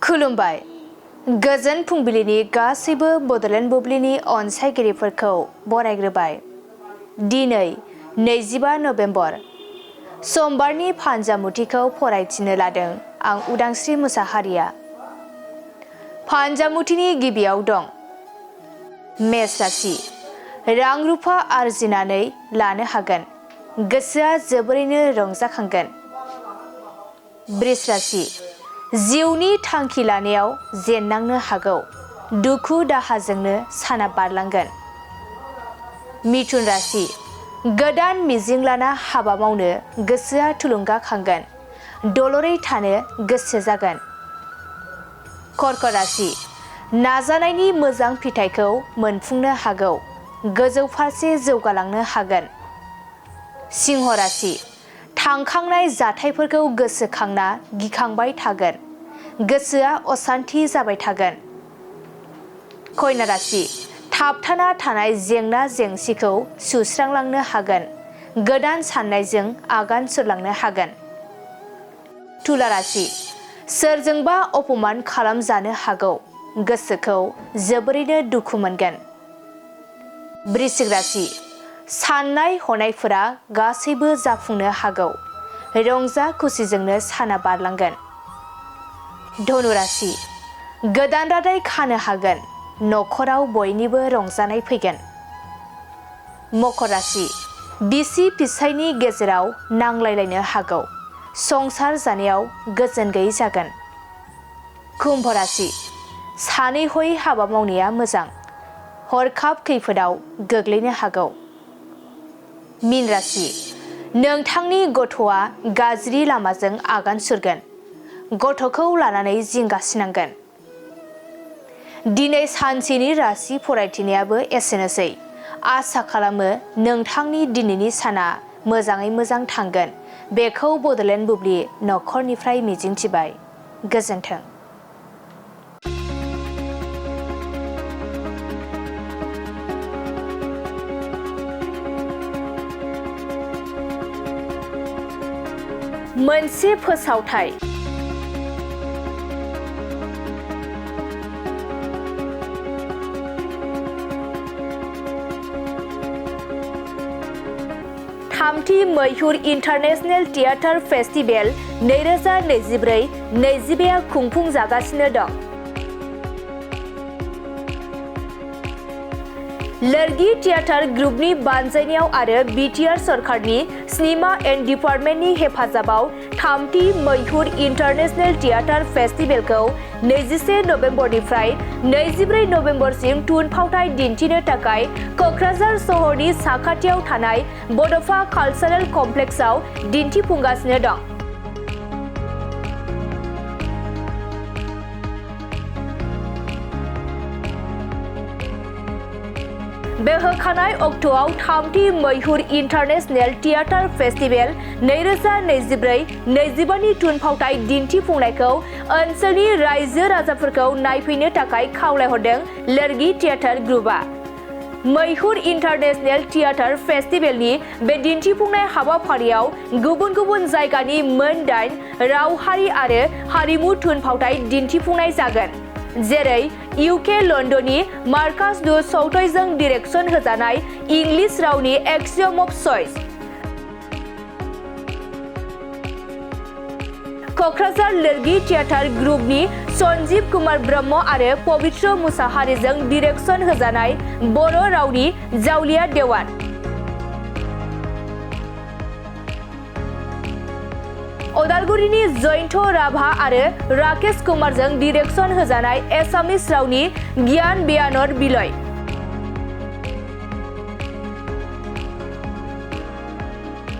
खुलुमबाय गोजोन फुंबिलिनि गासैबो बड'लेण्ड बुब्लिनि अनसायगिरिफोरखौ बरायग्रोबाय। दिनै 25 नभेम्बर समबारनि फानजामुथिखौ फरायथिनो लादों आं उदांस्रि मुसाहारिया। फानजामुथिनि गिबियाव दं मेष राशि। रां रुफा आरजिनानै लानो हागोन, गोसोआ जोबोरैनो रंजाखांगोन। बृष राशि। जिउनि थांखि लानायाव जेननांनो हागौ, दुखु दाहाजोंनो साना बारलांगोन। मिथुन राशि। गोदान मिजिं लाना हाबा मावनो गोसोआ थुलुंगाखांगोन, दलरै थानो गोसो जागोन। कर्क राशि। नाजानायनि मोजां फिथाइखौ मोनफुंनो हागौ, गोजौ फारसे जौगालांनो हागोन। सिंह राशि। थांखांनाय जाथायफोरखौ गोसोखांना गिखांबाय थागोन, गोसोआ असान्थि जाबाय थागोन। कन्या राशि। थाबथाना थानाय जेंना जेंसिखौ सुस्रांलांनो हागोन, गोदान साननायजों आगान सुरलांनो हागोन। तुला राशि। सोरजोंबा अपमान खालामजानो हागौ, गोसोखौ जोबोरैनो दुखु मोनगोन। वृश्चिक राशि। साननाय हनायफोरा गासैबो जाफुंनो हागौ, रंजा खुसिजोंनो साना बारलांगोन। धनु राशि। गोदान रादाय खानो हागोन, नखराव बयनिबो रंजानाय फैगोन। मकर राशि। बिसि फिसायनि गेजेराव नांलायलायनो हागौ, संसार जानायाव गोजोन गैयै जागोन। कुम्भ राशि। सानै हयै हाबा मावनाया मोजां, हरखाब खैफोदाव गोग्लैनो हागौ। मीन राशि। नोंथांनि गथ'आ गाज्रि लामाजों आगान सुरगोन, गथ'खौ लानानै जिंगासिनांगोन। दिनै सानसेनि राशि फरायथिनायाबो एसेनोसै। आसा खालामो नोंथांनि दिनैनि साना मोजाङै मोजां थांगोन, बेखौ बड'लेण्ड बुब्लि नखरनिफ्राय मिजिंथिबाय। गोजोन्थों। मोनसे फोसावथाय। थामथि मैहुर इन्टारनेशनेल थियेटार फेस्टिभेल 2024-25 खुंफुंजागासिनो दं। लोरगि थियेटार ग्रुपनि बानजायनायाव आरो बिटिआर सरकारनि सिनेमा एन्ड डिपार्टमेन्टनि हेफाजाबाव थामथि मैहुर इन्टारनेशनेल थियेटार फेस्टिभेलखौ 21 नभेम्बरनिफ्राय 24 नभेम्बरसिम थुनफावथाय दिन्थिनो थाखाय क'क्राझार सहरनि साखाथियाव थानाय बड'फा कालचारेल कमप्लेक्सआव दिन्थिफुंगासिनो दं। बे होखानाय अक्ट'आव थामथि मैहुर इन्टारनेशनेल थियेटार फेस्टिभेल 2024-25 नि थुनफावथाय दिन्थिफुंनायखौ ओनसोलनि रायजो राजाफोरखौ नायफैनो थाखाय खावलायहरदों लोरगि थियेटार ग्रुपआ। मैहुर इन्टारनेशनेल थियेटार फेस्टिभेलनि बे दिन्थिफुंनाय हाबाफारियाव गुबुन गुबुन जायगानि मोन 8 राव हारि आरो हारिमु थुनफावथाय दिन्थिफुंनाय जागोन, जेरै इउके लन्दननि मार्कास डु सौटयजों डिरेक्सन होजानाय इंलिश रावनि एक्सियम अफ चइस, क'क्राझार लोरगि थियेटार ग्रुपनि सन्जीब कुमार ब्रह्म आरो पबित्र मुसाहारिजों डिरेक्सन होजानाय बर' रावनि जावलिया देवान, अदालगुरिनि जयन्त राभा आरो राकेश कुमारजों डिरेक्सन होजानाय एसामिस रावनि गियान बेयानर बिलय,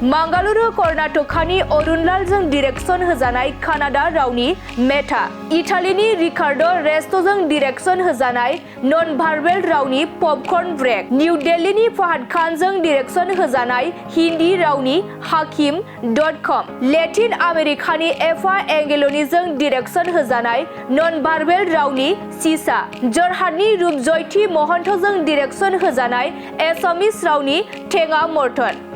मांगालुरु कर्नाटकानि अरुणलालजों डिरेक्सन होजानाय कानाडा रावनि मेथा, इटालीनि रिकार्डो रेस्ट'जों डिरेक्सन होजानाय नन भार्बेल रावनि पपकर्न ब्रेक, निउ दिल्लीनि फहाद खानजों डिरेक्सन होजानाय हिन्दी रावनि हाकिम.com, लेटिन आमेरिकानि एफा एंगेलनिजों डिरेक्सन होजानाय नन भार्बेल रावनि सिसा, जरहाटनि रुपजयथि महन्तजों डिरेक्सन होजानाय एसामिस रावनि थेंगा मर्टन,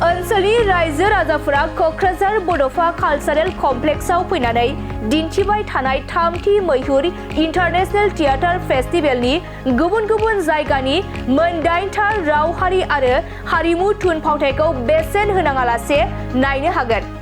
ओनसोलनि रायजो राजाफोरा क'क्राझार बड'फा कालचारेल कमप्लेक्सआव फैनानै दिन्थिबाय थानाय थामथि मैहुर इन्टारनेशनेल थियेटार फेस्टिभेलनि गुबुन गुबुन जायगानि मोन8था राव हारि आरो हारिमु थुनफावथायखौ बेसेन होनाङालासे नायनो हागोन।